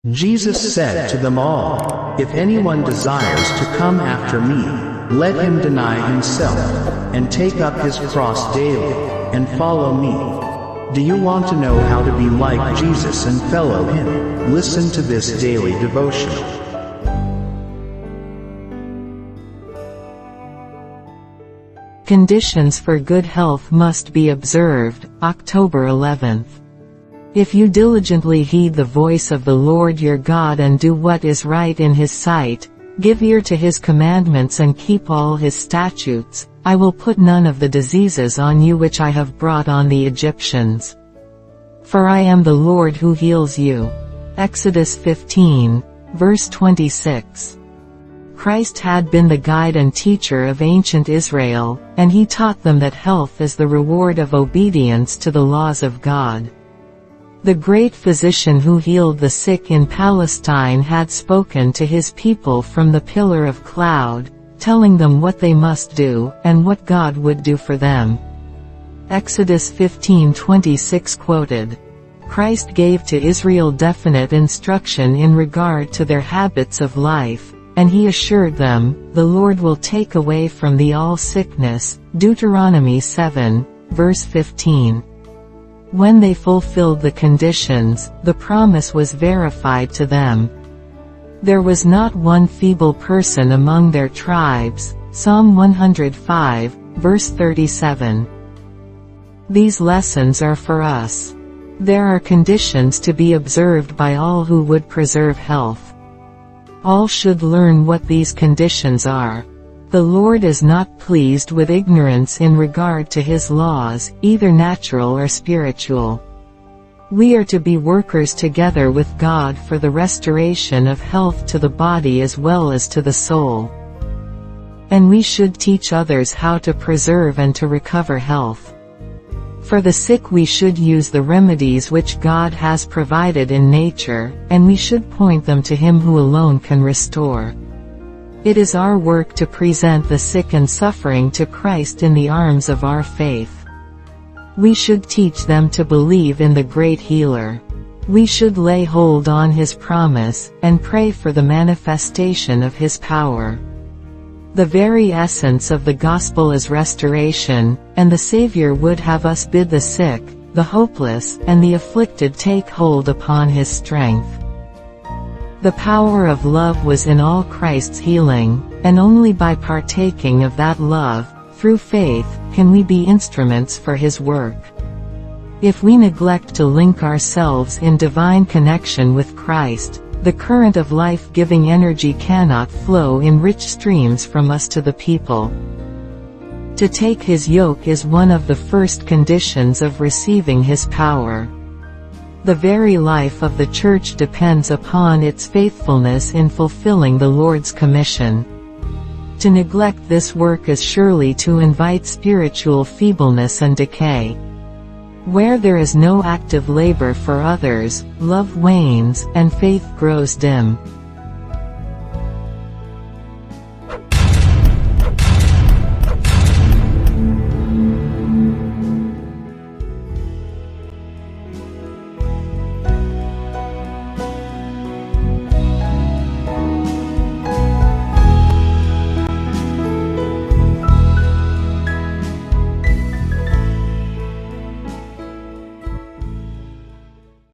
Jesus said to them all, "If anyone desires to come after me, let him deny himself, and take up his cross daily, and follow me." Do you want to know how to be like Jesus and follow him? Listen to this daily devotional. Conditions for good health must be observed. October 11th. If you diligently heed the voice of the Lord your God and do what is right in his sight, give ear to his commandments and keep all his statutes, I will put none of the diseases on you which I have brought on the Egyptians. For I am the Lord who heals you. Exodus 15, verse 26. Christ had been the guide and teacher of ancient Israel, and he taught them that health is the reward of obedience to the laws of God. The great physician who healed the sick in Palestine had spoken to his people from the pillar of cloud, telling them what they must do, and what God would do for them. Exodus 15:26 quoted. Christ gave to Israel definite instruction in regard to their habits of life, and he assured them, "The Lord will take away from thee all sickness." Deuteronomy 7, verse 15. When they fulfilled the conditions, the promise was verified to them. There was not one feeble person among their tribes. Psalm 105, verse 37. These lessons are for us. There are conditions to be observed by all who would preserve health. All should learn what these conditions are. The Lord is not pleased with ignorance in regard to his laws, either natural or spiritual. We are to be workers together with God for the restoration of health to the body as well as to the soul. And we should teach others how to preserve and to recover health. For the sick we should use the remedies which God has provided in nature, and we should point them to him who alone can restore. It is our work to present the sick and suffering to Christ in the arms of our faith. We should teach them to believe in the great healer. We should lay hold on his promise, and pray for the manifestation of his power. The very essence of the gospel is restoration, and the Savior would have us bid the sick, the hopeless, and the afflicted take hold upon his strength. The power of love was in all Christ's healing, and only by partaking of that love, through faith, can we be instruments for his work. If we neglect to link ourselves in divine connection with Christ, the current of life-giving energy cannot flow in rich streams from us to the people. To take his yoke is one of the first conditions of receiving his power. The very life of the Church depends upon its faithfulness in fulfilling the Lord's commission. To neglect this work is surely to invite spiritual feebleness and decay. Where there is no active labor for others, love wanes, and faith grows dim.